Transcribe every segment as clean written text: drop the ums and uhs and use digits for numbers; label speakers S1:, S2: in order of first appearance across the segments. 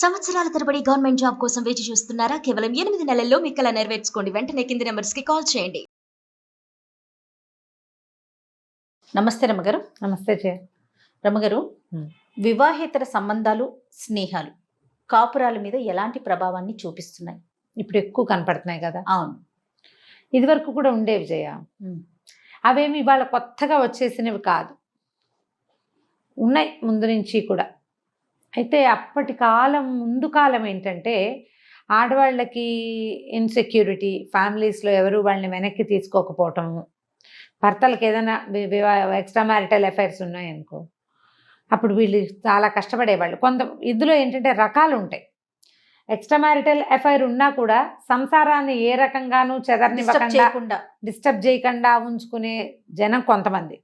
S1: సంవత్సరాల తరబడి government job కోసం వేచి చూస్తున్నారా? కేవలం 8 నెలల్లో మీ కల నెరవేర్చుకోండి. వెంటనే కింది నెంబర్స్‌కి కాల్ చేయండి. నమస్తే రమగారు.
S2: నమస్తే జయ.
S1: రమగారు, వివాహేతర సంబంధాలు, స్నేహాలు కాపురాల మీద ఎలాంటి ప్రభావాన్ని చూపిస్తున్నాయి?
S2: ఇప్పుడు ఎక్కువ కనపడుతున్నాయి కదా.
S1: అవును.
S2: ఇదివరకు కూడా ఉండేవి జయ. అవేమి ఇవాళ కొత్తగా వచ్చేసినవి కాదు, ఉన్నాయి ముందు నుంచి కూడా. అయితే అప్పటి కాలం, ముందు కాలం ఏంటంటే ఆడవాళ్ళకి ఇన్సెక్యూరిటీ, ఫ్యామిలీస్లో ఎవరు వాళ్ళని వెనక్కి తీసుకోకపోవటము, భర్తలకు ఏదైనా ఎక్స్ట్రా మ్యారిటల్ అఫైర్స్ ఉన్నాయనుకో అప్పుడు వీళ్ళు చాలా కష్టపడేవాళ్ళు. ఇందులో ఏంటంటే రకాలు ఉంటాయి. ఎక్స్ట్రా మ్యారిటల్ అఫైర్ ఉన్నా కూడా సంసారాన్ని ఏ రకంగానూ చెదరనివ్వకుండా, డిస్టర్బ్ చేయకుండా ఉంచుకునే జనం కొంతమంది.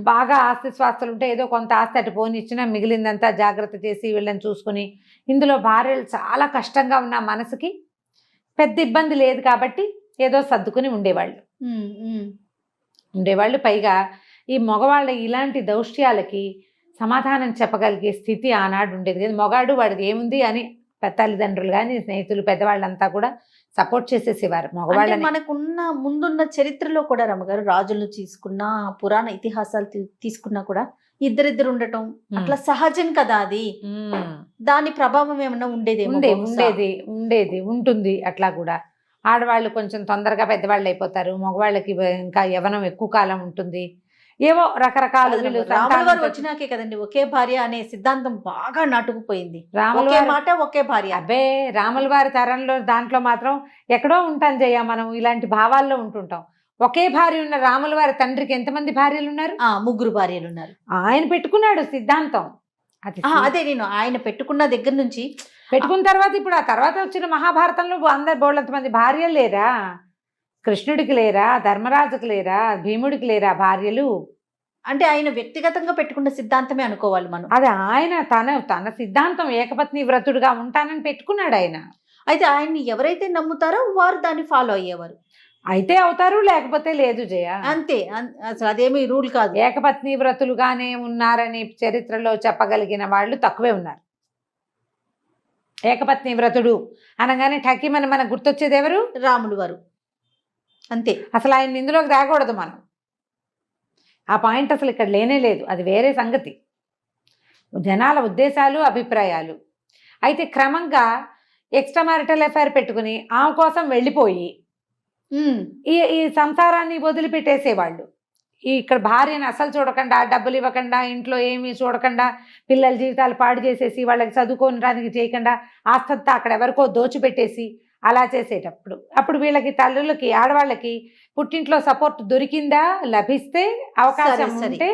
S2: బాగా ఆస్తి స్వాస్తులు ఉంటే ఏదో కొంత ఆస్తి అటు పోనిచ్చినా మిగిలిందంతా జాగ్రత్త చేసి వీళ్ళని చూసుకుని, ఇందులో భార్యలు చాలా కష్టంగా ఉన్న మనసుకి పెద్ద ఇబ్బంది లేదు కాబట్టి ఏదో సర్దుకుని ఉండేవాళ్ళు. పైగా ఈ మగవాళ్ళ ఇలాంటి దౌష్ట్యాలకి సమాధానం చెప్పగలిగే స్థితి ఆనాడు ఉండేది కదా. మగాడు వాడికి ఏముంది అని తల్లిదండ్రులు కానీ, స్నేహితులు, పెద్దవాళ్ళంతా కూడా సపోర్ట్ చేసేసేవారు మగవాళ్ళని.
S1: మనకున్న ముందున్న చరిత్రలో కూడా రమ్మగారు, రాజులను తీసుకున్నా, పురాణ ఇతిహాసాలు తీసుకున్నా కూడా ఇద్దరిద్దరు ఉండటం అట్లా సహజం కదా. అది దాని ప్రభావం ఏమన్నా
S2: ఉంటుంది. అట్లా కూడా ఆడవాళ్ళు కొంచెం తొందరగా పెద్దవాళ్ళు అయిపోతారు, మగవాళ్ళకి ఇంకా యవ్వనం ఎక్కువ కాలం ఉంటుంది. ఏవో రకరకాల
S1: రాముల వారు వచ్చినాకే కదండి ఒకే భార్య అనే సిద్ధాంతం బాగా నాటుకుపోయింది. ఒకే మాట ఒకే భార్య.
S2: అబ్బే, రాముల వారి తరంలో దాంట్లో మాత్రం ఎక్కడో ఉంటాం జయ. మనం ఇలాంటి భావాల్లో ఉంటుంటాం. ఒకే భార్య ఉన్న రాముల వారి తండ్రికి ఎంతమంది భార్యలు ఉన్నారు?
S1: 3 భార్యలు ఉన్నారు.
S2: ఆయన పెట్టుకున్నాడు సిద్ధాంతం.
S1: అదే నేను ఆయన పెట్టుకున్న దగ్గర నుంచి
S2: పెట్టుకున్న తర్వాత ఇప్పుడు ఆ తర్వాత వచ్చిన మహాభారతంలో అందరు బోళ్ళంతమంది భార్యలు లేరా? కృష్ణుడికి లేరా? ధర్మరాజుకి లేరా? భీముడికి లేరా భార్యలు?
S1: అంటే ఆయన వ్యక్తిగతంగా పెట్టుకున్న సిద్ధాంతమే అనుకోవాలి మనం.
S2: అది ఆయన తన సిద్ధాంతం ఏకపత్ని వ్రతుడుగా ఉంటానని పెట్టుకున్నాడు ఆయన.
S1: అయితే ఆయన్ని ఎవరైతే నమ్ముతారో వారు దాన్ని ఫాలో అయ్యేవారు.
S2: అయితే అవుతారు, లేకపోతే లేదు జయ.
S1: అంతే, అసలు అదేమి రూల్ కాదు.
S2: ఏకపత్ని వ్రతులుగానే ఉన్నారని చరిత్రలో చెప్పగలిగిన వాళ్ళు తక్కువే ఉన్నారు. ఏకపత్ని వ్రతుడు అనగానే ఠకీమని మనకు గుర్తొచ్చేది ఎవరు?
S1: రాములు వారు. అంతే.
S2: అసలు ఆయన ఇందులోకి రాకూడదు మనం. ఆ పాయింట్ అసలు ఇక్కడ లేనే లేదు. అది వేరే సంగతి, జనాల ఉద్దేశాలు, అభిప్రాయాలు. అయితే క్రమంగా ఎక్స్ట్రా మ్యారిటల్ అఫైర్ పెట్టుకుని ఆమె కోసం వెళ్ళిపోయి ఈ సంసారాన్ని వదిలిపెట్టేసేవాళ్ళు. ఇక్కడ భార్యను అసలు చూడకుండా, డబ్బులు ఇవ్వకుండా, ఇంట్లో ఏమీ చూడకుండా, పిల్లల జీవితాలు పాడు చేసేసి, వాళ్ళకి చదువుకోవడానికి చేయకుండా, ఆస్తంతా అక్కడ ఎవరికో దోచిపెట్టేసి అలా చేసేటప్పుడు అప్పుడు వీళ్ళకి, తల్లులకి, ఆడవాళ్ళకి పుట్టింట్లో సపోర్ట్ దొరికిందా, లభిస్తే, అవకాశం ఉంటే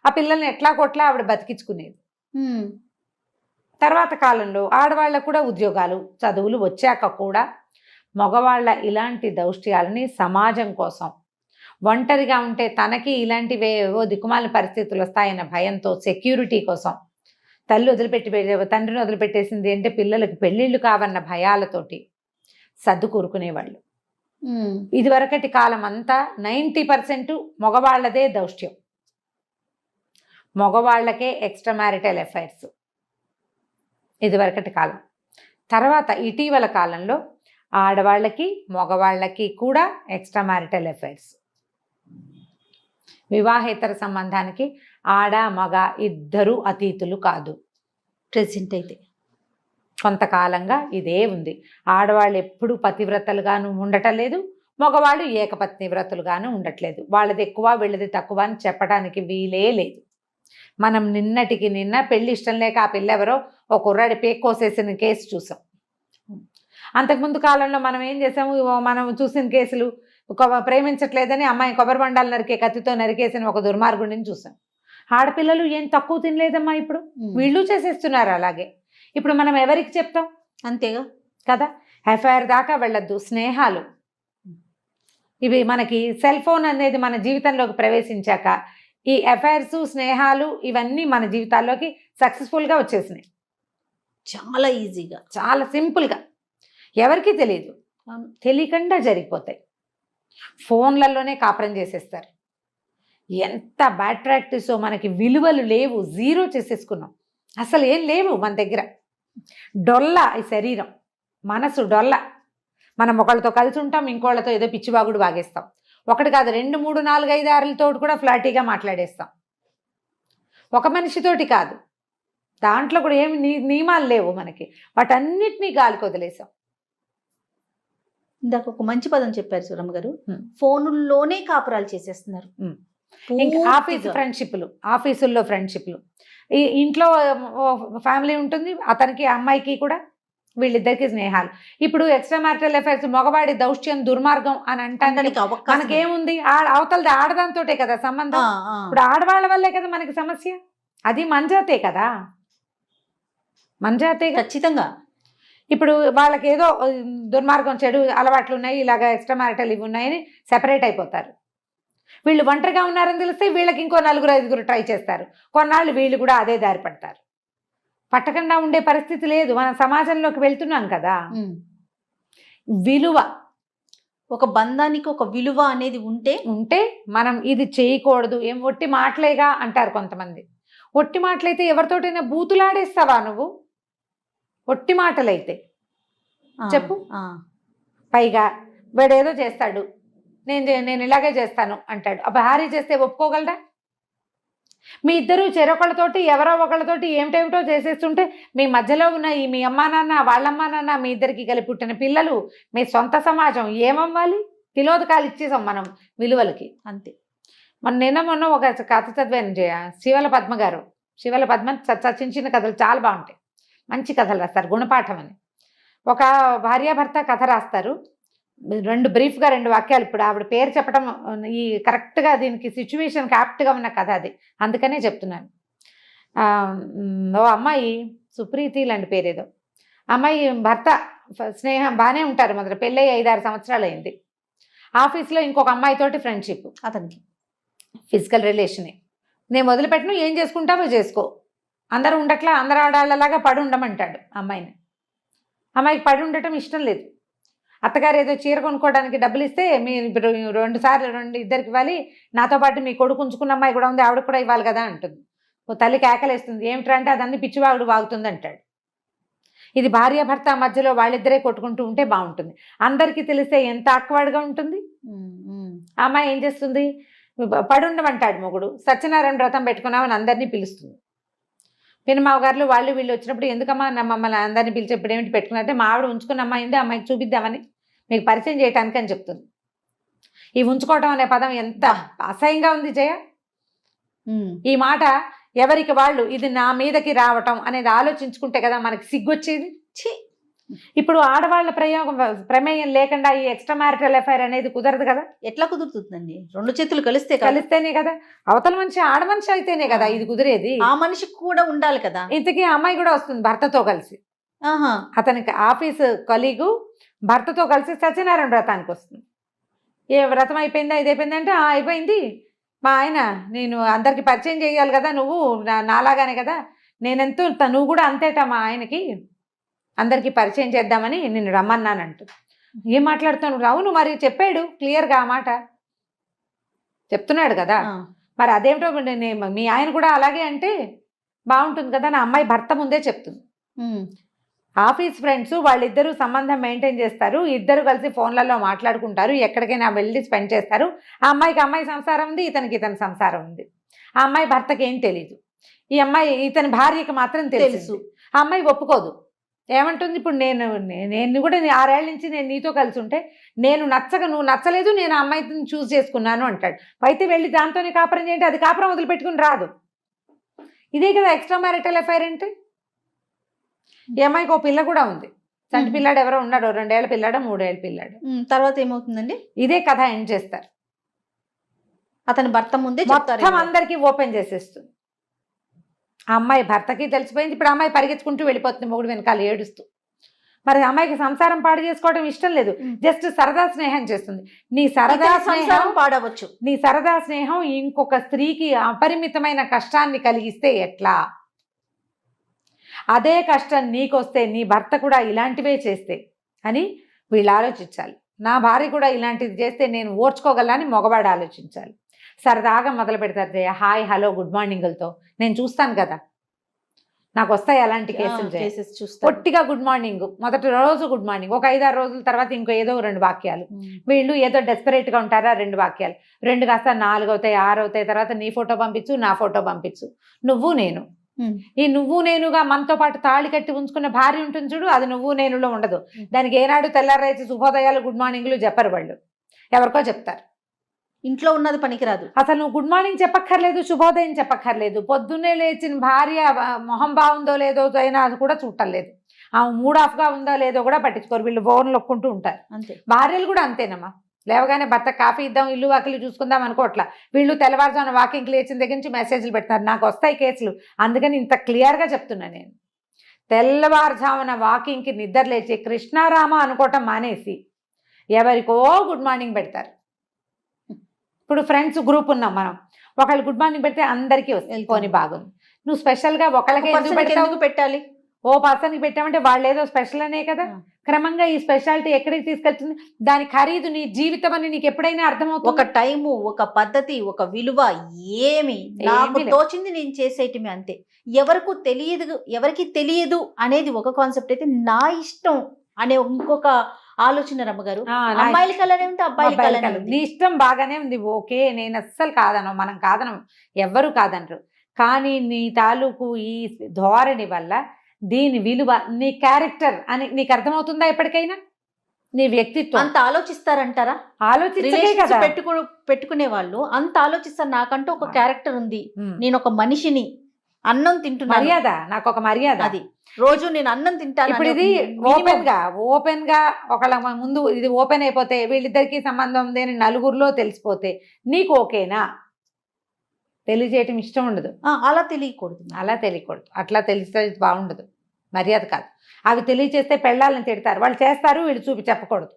S2: ఆ పిల్లల్ని ఎట్లా కొట్లా ఆవిడ బతికించుకునేది. తర్వాత కాలంలో ఆడవాళ్ళకు కూడా ఉద్యోగాలు, చదువులు వచ్చాక కూడా మగవాళ్ళ ఇలాంటి దౌష్ట్యాలని సమాజం కోసం, ఒంటరిగా ఉంటే తనకి ఇలాంటివేవో దిక్కుమాలిన పరిస్థితులు వస్తాయన్న భయంతో, సెక్యూరిటీ కోసం తండ్రిని వదిలిపెట్టేసింది అంటే పిల్లలకి పెళ్ళిళ్ళు కావన్న భయాలతోటి సర్దు కూరుకునేవాళ్ళు. ఇదివరకటి కాలం అంతా 90% మగవాళ్లదే దౌష్ట్యం, మగవాళ్లకే ఎక్స్ట్రా మ్యారిటల్ అఫైర్స్ ఇదివరకటి కాలం. తర్వాత ఇటీవల కాలంలో ఆడవాళ్ళకి, మగవాళ్ళకి కూడా ఎక్స్ట్రా మ్యారిటల్ అఫైర్స్. వివాహేతర సంబంధానికి ఆడ మగ ఇద్దరు అతీతులు కాదు.
S1: ప్రెసెంట్ అయితే
S2: కొంతకాలంగా ఇదే ఉంది. ఆడవాళ్ళు ఎప్పుడు పతివ్రతలుగాను ఉండటం లేదు, మగవాళ్ళు ఏకపత్ని వ్రతులుగాను ఉండట్లేదు. వాళ్ళది ఎక్కువ, వీళ్ళది తక్కువ అని చెప్పడానికి వీలే లేదు. మనం నిన్నటికి నిన్న పెళ్లి ఇష్టం లేక ఆ పిల్లెవరో ఒక కుర్రాడి పేక్ కోసేసిన కేసు చూసాం. అంతకుముందు కాలంలో మనం ఏం చేసాము, మనం చూసిన కేసులు, ప్రేమించట్లేదని అమ్మాయి కొబ్బరి బండాలు నరికే కత్తితో నరికేసిన ఒక దుర్మార్గుడిని చూసాం. ఆడపిల్లలు ఏం తక్కువ తినలేదమ్మా, ఇప్పుడు వీళ్ళు చేసేస్తున్నారు అలాగే. ఇప్పుడు మనం ఎవరికి చెప్తాం? అంతేగా కదా. ఎఫ్ఐఆర్ దాకా వెళ్ళొద్దు. స్నేహాలు, ఇవి మనకి సెల్ ఫోన్ అనేది మన జీవితంలోకి ప్రవేశించాక ఈ ఎఫ్ఐఆర్స్, స్నేహాలు ఇవన్నీ మన జీవితాల్లోకి సక్సెస్ఫుల్గా వచ్చేసినాయి.
S1: చాలా ఈజీగా,
S2: చాలా సింపుల్గా, ఎవరికీ తెలియదు, తెలియకుండా జరిగిపోతాయి. ఫోన్లలోనే కాపురం చేసేస్తారు. ఎంత బ్యాడ్ ప్రాక్టీసో. మనకి విలువలు లేవు, జీరో చేసేసుకున్నాం, అసలు ఏం లేవు మన దగ్గర. డొల్ల ఈ శరీరం, మనసు డొల్ల. మనం ఒకళ్ళతో కలిసి ఉంటాం, ఇంకోళ్ళతో ఏదో పిచ్చివాగుడు వాగేస్తాం. ఒకటి కాదు, 2, 3, 4, 5, 6 కూడా ఫ్లాటీగా మాట్లాడేస్తాం. ఒక మనిషితోటి కాదు, దాంట్లో కూడా ఏమి నియమాలు లేవు మనకి, వాటన్నిటినీ గాలికి వదిలేసాం.
S1: ఇందాక ఒక మంచి పదం చెప్పారు సురమ్మ గారు, ఫోనుల్లోనే కాపురాలు చేసేస్తున్నారు.
S2: ఇంకా ఆఫీస్ ఫ్రెండ్షిప్లు, ఆఫీసుల్లో ఫ్రెండ్షిప్లు, ఇంట్లో ఫ్యామిలీ ఉంటుంది, అతనికి అమ్మాయికి కూడా వీళ్ళిద్దరికి స్నేహాలు. ఇప్పుడు ఎక్స్ట్రా మ్యారిటల్ అఫైర్స్ మగవాడి దౌష్ట్యం దుర్మార్గం అని అంటానికి మనకేముంది? అవతలది ఆడదాంతోటే కదా సంబంధం. ఇప్పుడు ఆడవాళ్ళ వల్లే కదా మనకి సమస్య. అది మంజాతే కదా, మంజాతే
S1: ఖచ్చితంగా.
S2: ఇప్పుడు వాళ్ళకి ఏదో దుర్మార్గం చెడు అలవాట్లు ఉన్నాయి, ఇలాగ ఎక్స్ట్రా మ్యారిటల్ ఇవి ఉన్నాయని సెపరేట్ అయిపోతారు. వీళ్ళు ఒంటరిగా ఉన్నారని తెలిస్తే వీళ్ళకి ఇంకో 4, 5 ట్రై చేస్తారు. కొన్నాళ్ళు వీళ్ళు కూడా అదే దారి పడతారు. పట్టకుండా ఉండే పరిస్థితి లేదు. మనం సమాజంలోకి వెళ్తున్నాం కదా. విలువ,
S1: ఒక బంధానికి ఒక విలువ అనేది ఉంటే
S2: మనం ఇది చేయకూడదు. ఏం ఒట్టి మాటలేగా అంటారు కొంతమంది. ఒట్టి మాటలైతే ఎవరితోటైనా బూతులాడేస్తావా నువ్వు? ఒట్టి మాటలైతే చెప్పు. పైగా వీడేదో చేస్తాడు, నేను ఇలాగే చేస్తాను అంటాడు. భార్య చేస్తే ఒప్పుకోగలరా? మీ ఇద్దరు చెరొకళ్ళతోటి ఎవరో ఒకళ్ళతోటి ఏమిటేమిటో చేసేస్తుంటే మీ మధ్యలో ఉన్న మీ అమ్మా నాన్న, వాళ్ళమ్మా నాన్న, మీ ఇద్దరికి కలిపి పుట్టిన పిల్లలు, మీ సొంత సమాజం ఏమవ్వాలి? తిలోదకాలు ఇచ్చేసాం మనం విలువలకి, అంతే. మొన్న ఒక కథ చదివాను జయ, శివల పద్మ గారు. శివల పద్మ చిన్న చిన్న కథలు చాలా బాగుంటాయి, మంచి కథలు రాస్తారు, గుణపాఠం అని. ఒక భార్యాభర్త కథ రాస్తారు, బ్రీఫ్గా 2 వాక్యాలు. ఇప్పుడు ఆవిడ పేరు చెప్పడం ఈ కరెక్ట్గా దీనికి సిచ్యువేషన్కి యాప్ట్గా ఉన్న కథ అది, అందుకనే చెప్తున్నాను. ఓ అమ్మాయి, సుప్రీతి లాంటి పేరేదో, అమ్మాయి భర్త స్నేహం బాగానే ఉంటారు, మొదట పెళ్ళై 5-6 సంవత్సరాలు అయింది. ఆఫీస్లో ఇంకొక అమ్మాయితోటి ఫ్రెండ్షిప్, అతనికి ఫిజికల్ రిలేషనే. నేను మొదలుపెట్టను, ఏం చేసుకుంటావో చేసుకో, అందరూ ఉండట్లా, అందరు ఆడాళ్ళలాగా పడి ఉండమంటాడు అమ్మాయిని. అమ్మాయికి పడి ఉండటం ఇష్టం లేదు. అత్తగారు ఏదో చీర కొనుక్కోవడానికి డబ్బులు ఇస్తే మీరు ఇప్పుడు 2 సార్లు 2 ఇద్దరికి ఇవ్వాలి, నాతో పాటు మీ కొడుకు ఉంచుకున్న అమ్మాయి కూడా ఉంది, ఆవిడకు కూడా ఇవ్వాలి కదా అంటుంది. ఓ తల్లికి ఆకలేస్తుంది, ఏమిట్రా అంటే అదన్నీ పిచ్చివాగుడు వాగుతుంది అంటాడు. ఇది భార్యాభర్త మధ్యలో వాళ్ళిద్దరే కొట్టుకుంటూ ఉంటే బాగుంటుంది. అందరికీ తెలిస్తే ఎంత ఆక్వర్డ్గా ఉంటుంది. ఆ అమ్మాయి ఏం చేస్తుంది? పడుండమంటాడు మొగుడు, సత్యనారాయణ వ్రతం పెట్టుకున్నామని అందరినీ పిలుస్తుంది. పిన్నమావ గారు వాళ్ళు వీళ్ళు వచ్చినప్పుడు ఎందుకమ్మా మమ్మల్ని అందరినీ పిలిచి ఇప్పుడు ఏమిటి పెట్టుకున్నారంటే, మా ఆవిడ ఉంచుకున్న అమ్మాయి ఉంది, అమ్మాయికి చూపిద్దామని, మీకు పరిచయం చేయటానికి అని చెప్తుంది. ఈ ఉంచుకోవటం అనే పదం ఎంత అసహ్యంగా ఉంది జయ. ఈ మాట ఎవరికి వాళ్ళు ఇది నా మీదకి రావటం అనేది ఆలోచించుకుంటే కదా మనకి సిగ్గొచ్చేది. ఇప్పుడు ఆడవాళ్ళ ప్రమేయం లేకుండా ఈ ఎక్స్ట్రా మ్యారిటల్ అఫైర్ అనేది కుదరదు కదా.
S1: ఎట్లా కుదురుతుందండి? 2 చేతులు కలిస్తేనే కదా.
S2: అవతల మనిషి ఆడమనిషి అయితేనే కదా ఇది కుదిరేది.
S1: ఆ మనిషికి కూడా ఉండాలి కదా.
S2: ఇంతకీ అమ్మాయి కూడా వస్తుంది భర్తతో కలిసి. అతనికి ఆఫీస్ కొలీగు భర్తతో కలిసి సత్యనారాయణ వ్రతానికి వస్తుంది. ఏ వ్రతం అయిపోయిందా, ఇది అయిపోయింది అంటే అయిపోయింది, మా ఆయన నేను అందరికి పరిచయం చేయాలి కదా, నువ్వు నాలాగానే కదా, నేనెంతో నువ్వు కూడా అంతేట మా ఆయనకి అందరికీ పరిచయం చేద్దామని నిన్ను రమ్మన్నానంటూ. ఏం మాట్లాడుతాను? అవును మరి చెప్పాడు క్లియర్గా, ఆ మాట చెప్తున్నాడు కదా. మరి అదేమిటో మీ ఆయన కూడా అలాగే అంటే బాగుంటుంది కదా. నా అమ్మాయి భర్త ముందే చెప్తుంది. ఆఫీస్ ఫ్రెండ్స్ వాళ్ళిద్దరూ సంబంధం మెయింటైన్ చేస్తారు, ఇద్దరు కలిసి ఫోన్లలో మాట్లాడుకుంటారు, ఎక్కడికైనా వెళ్ళి స్పెండ్ చేస్తారు. ఆ అమ్మాయికి అమ్మాయి సంసారం ఉంది, ఇతని సంసారం ఉంది. ఆ అమ్మాయి భర్తకి ఏం తెలీదు, ఈ అమ్మాయి ఇతని భార్యకి మాత్రం తెలుసు. ఆ అమ్మాయి ఒప్పుకోదు. ఏమంటుంది? ఇప్పుడు నేను కూడా 6 ఏళ్ల నుంచి నేను నీతో కలిసి ఉంటే నేను నచ్చక నువ్వు నచ్చలేదు, నేను ఆ అమ్మాయిని చూస్ చేసుకున్నాను అంటాడు. అయితే వెళ్ళి దాంతోనే కాపురం చేయండి, అది కాపురం వదిలిపెట్టుకుని రాదు. ఇదే కదా ఎక్స్ట్రా మ్యారిటల్ అఫైర్ అంటే. ఈ అమ్మాయికి ఒక పిల్ల కూడా ఉంది, చంటి పిల్లాడు ఎవరో ఉన్నాడు, 2 ఏళ్ల పిల్లాడు 3 ఏళ్ల పిల్లాడు.
S1: తర్వాత ఏమవుతుందండి? ఇదే
S2: కథ ఎండ్ చేస్తారు.
S1: అతని భర్త ముందే
S2: మొత్తం అందరికీ ఓపెన్ చేసేస్తుంది. ఆ అమ్మాయి భర్తకి తెలిసిపోయింది. ఇప్పుడు అమ్మాయి పరిగెత్తుకుంటూ వెళ్ళిపోతుంది మొగుడు వెనకాల ఏడుస్తూ. మరి అమ్మాయికి సంసారం పాడు చేసుకోవడం ఇష్టం లేదు, జస్ట్ సరదా స్నేహం చేస్తుంది. నీ సరదా స్నేహం
S1: పాడవచ్చు,
S2: నీ సరదా స్నేహం ఇంకొక స్త్రీకి అపరిమితమైన కష్టాన్ని కలిగిస్తే ఎట్లా? అదే కష్టం నీకొస్తే నీ భర్త కూడా ఇలాంటివే చేస్తే అని వీళ్ళు ఆలోచించాలి. నా భార్య కూడా ఇలాంటిది చేస్తే నేను ఓర్చుకోగలని మగవాడు ఆలోచించాలి. సరదాగా మొదలు పెడతారు జయ, హాయ్ హలో గుడ్ మార్నింగ్లతో. నేను చూస్తాను కదా, నాకు వస్తాయి అలాంటి కేసులు జయ.
S1: కేసెస్ చూస్తా.
S2: పొట్టిగా గుడ్ మార్నింగ్, మొదటి రోజు గుడ్ మార్నింగ్, ఒక 5-6 రోజుల తర్వాత ఇంకో ఏదో 2 వాక్యాలు. వీళ్ళు ఏదో డెస్పరేట్ గా ఉంటారా, 2 వాక్యాలు, 2 కాస్త 4 అవుతాయి, 6 అవుతాయి, తర్వాత నీ ఫోటో పంపించు, నా ఫోటో పంపించు, నువ్వు నేను. ఈ నువ్వు నేనుగా మనతో పాటు తాళి కట్టి ఉంచుకున్న భార్య ఉంటుంది చూడు, అది నువ్వు నేనులో ఉండదు. దానికి ఏనాడు తెల్లారైతే శుభోదయాలు గుడ్ మార్నింగ్లు చెప్పరు, వాళ్ళు ఎవరికో చెప్తారు.
S1: ఇంట్లో ఉన్నది పనికిరాదు.
S2: అసలు నువ్వు గుడ్ మార్నింగ్ చెప్పక్కర్లేదు, శుభోదయం చెప్పక్కర్లేదు. పొద్దున్నే లేచిన భార్య మొహం బాగుందో లేదో అయినా అది కూడా చూడలేదు, ఆమె మూడ్ ఆఫ్ గా ఉందో లేదో కూడా పట్టించుకోరు, వీళ్ళు ఫోన్ నొక్కుంటూ ఉంటారు.
S1: అంతే, భార్యలు
S2: భార్యలు కూడా అంతేనమ్మా. లేవగానే భర్త కాఫీ ఇద్దాం, ఇల్లు వాకిలు చూసుకుందాం అనుకోవట్లా, వీళ్ళు తెల్లవారుజామున వాకింగ్కి లేచిన దగ్గర నుంచి మెసేజ్లు పెడతారు. నాకు వస్తాయి కేసులు, అందుకని ఇంత క్లియర్గా చెప్తున్నా నేను. తెల్లవారుజామున వాకింగ్కి నిద్ర లేచి కృష్ణారామ అనుకోవటం మానేసి ఎవరికో గుడ్ మార్నింగ్ పెడతారు. ఇప్పుడు ఫ్రెండ్స్ గ్రూప్ ఉన్నాం మనం, ఒకళ్ళు గుడ్ మార్నింగ్ పెడితే అందరికీ వస్తుంది, పోనీ బాగుంది. నువ్వు స్పెషల్గా ఒకళ్ళకి
S1: ఎందుకు పెట్టాలి?
S2: ఓ పర్సన్కి పెట్టామంటే వాళ్ళు ఏదో స్పెషల్ అనే కదా. క్రమంగా ఈ స్పెషాలిటీ ఎక్కడికి తీసుకెళ్తుంది, దాని ఖరీదు నీ జీవితం అని నీకు ఎప్పుడైనా అర్థమవుతుంది.
S1: ఒక టైము, ఒక పద్ధతి, ఒక విలువ ఏమి నాకు తోచింది నేను చేసేయటమే, అంతే. ఎవరికి తెలియదు అనేది ఒక కాన్సెప్ట్ అయితే, నా ఇష్టం అనే ఇంకొక ఆలోచన రమ్మగారు. అమ్మాయిల కలర్ ఏమిటి, అబ్బాయిల కలర్
S2: నీ ఇష్టం బాగానే ఉంది, ఓకే, నేను అస్సలు కాదను, మనం కాదనం, ఎవ్వరు కాదనరు. కానీ నీ తాలూకు ఈ ధోరణి వల్ల దీని విలువ, నీ క్యారెక్టర్ అని నీకు అర్థమవుతుందా ఎప్పటికైనా? నీ వ్యక్తిత్వం
S1: అంత ఆలోచిస్తారంటారా? పెట్టుకునే వాళ్ళు అంత ఆలోచిస్తారు. నాకంటూ ఒక క్యారెక్టర్ ఉంది, నేను ఒక మనిషిని, అన్నం తింటున్నా,
S2: మర్యాద, నాకు ఒక మర్యాద,
S1: అది రోజు నేను అన్నం తింటాను.
S2: ఇప్పుడు ఇది ఓపెన్ గా ఒకళ్ళ ముందు ఇది ఓపెన్ అయిపోతే, వీళ్ళిద్దరికి సంబంధం ఉంది అని నలుగురిలో తెలిసిపోతే నీకు ఓకేనా? తెలియజేయటం ఇష్టం ఉండదు,
S1: అలా తెలియకూడదు.
S2: అట్లా తెలిస్తే బాగుండదు, మర్యాద కాదు. అవి తెలియచేస్తే పెళ్ళాలని తిడతారు, వాళ్ళు చేస్తారు, వీళ్ళు చెప్పకూడదు,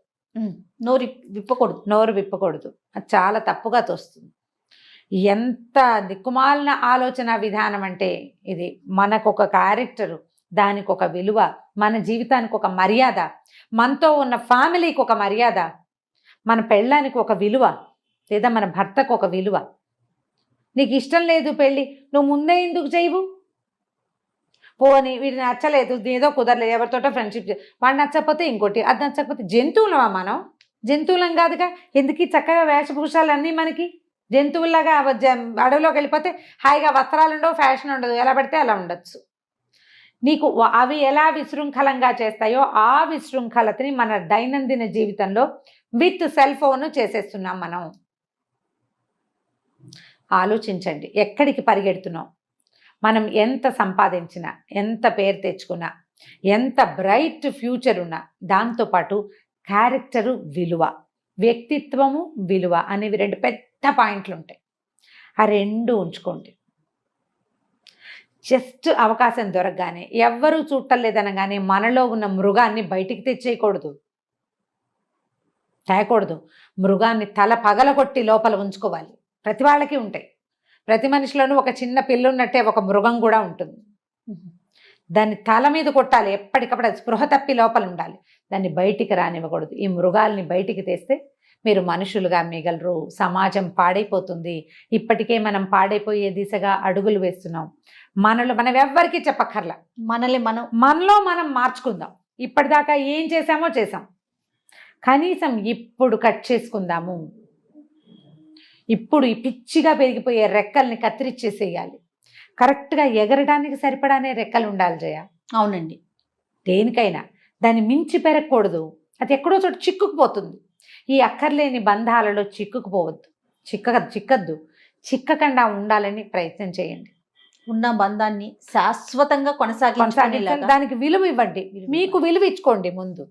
S2: నోరు విప్పకూడదు. అది చాలా తప్పుగా తోస్తుంది. ఎంత దిక్కుమాలిన ఆలోచన విధానం అంటే ఇది. మనకు ఒక క్యారెక్టరు, దానికి ఒక విలువ, మన జీవితానికి ఒక మర్యాద, మనతో ఉన్న ఫ్యామిలీకి ఒక మర్యాద, మన పెళ్ళానికి ఒక విలువ, లేదా మన భర్తకు ఒక విలువ. నీకు ఇష్టం లేదు పెళ్ళి, నువ్వు ముందే ఎందుకు చేయవు? పోనీ వీడిని నచ్చలేదు, ఏదో కుదరలేదు, ఎవరితోటో ఫ్రెండ్షిప్, వాడు నచ్చకపోతే ఇంకోటి, అది నచ్చకపోతే. జంతువులమా మనం? జంతువులం కాదుగా. ఎందుకు చక్కగా వేషభూషాలన్నీ మనకి జంతువుల్లాగా అడవిలోకి వెళ్ళిపోతే హాయిగా వస్త్రాలు ఉండవు, ఫ్యాషన్ ఉండదు, ఎలా పడితే అలా ఉండొచ్చు. నీకు అవి ఎలా విశృంఖలంగా చేస్తాయో ఆ విశృంఖలతని మన దైనందిన జీవితంలో విత్ సెల్ ఫోన్ చేసేస్తున్నాం మనం. ఆలోచించండి, ఎక్కడికి పరిగెడుతున్నాం. మనం ఎంత సంపాదించినా, ఎంత పేరు తెచ్చుకున్నా, ఎంత బ్రైట్ ఫ్యూచర్ ఉన్నా, దాంతోపాటు క్యారెక్టరు విలువ, వ్యక్తిత్వము విలువ అనేవి 2 పెద్ద పాయింట్లు ఉంటాయి. ఆ 2 ఉంచుకోండి. జస్ట్ అవకాశం దొరకగానే, ఎవ్వరూ చూడలేదనగానే మనలో ఉన్న మృగాన్ని బయటికి తేకూడదు. మృగాన్ని తల పగలగొట్టి లోపల ఉంచుకోవాలి. ప్రతి వాళ్ళకి ఉంటాయి, ప్రతి మనిషిలోనూ ఒక చిన్న పిల్ల ఉన్నట్టే ఒక మృగం కూడా ఉంటుంది. దాన్ని తల మీద కొట్టాలి, ఎప్పటికప్పుడు స్పృహ తప్పి లోపల ఉండాలి, దాన్ని బయటికి రానివ్వకూడదు. ఈ మృగాల్ని బయటికి తెస్తే మీరు మనుషులుగా మిగలరు, సమాజం పాడైపోతుంది. ఇప్పటికే మనం పాడైపోయే దిశగా అడుగులు వేస్తున్నాం. మనం ఎవ్వరికీ చెప్పక్కర్లా, మనలో మనం మార్చుకుందాం. ఇప్పటిదాకా ఏం చేసామో చేసాం, కనీసం ఇప్పుడు కట్ చేసుకుందాము. ఇప్పుడు ఈ పిచ్చిగా పెరిగిపోయే రెక్కల్ని కత్తిరిచ్చేసేయాలి. కరెక్ట్గా ఎగరడానికి సరిపడానే రెక్కలు ఉండాలి జయ.
S1: అవునండి,
S2: దేనికైనా దాన్ని మించి పెరగకూడదు, అది ఎక్కడో చోట చిక్కుకుపోతుంది. ఈ అక్కర్లేని బంధాలలో చిక్కకుండా ఉండాలని ప్రయత్నం చేయండి.
S1: ఉన్న బంధాన్ని శాశ్వతంగా కొనసాగించాలి,
S2: దానికి విలువ ఇవ్వండి, మీకు విలువ ఇచ్చుకోండి ముందు,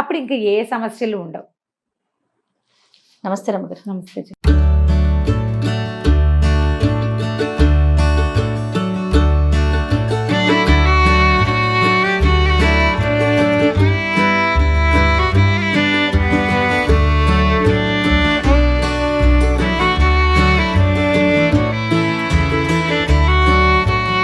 S2: అప్పుడు ఇంకా ఏ సమస్యలు ఉండవు.
S1: నమస్తే రమ్మగారు.
S2: నమస్తే.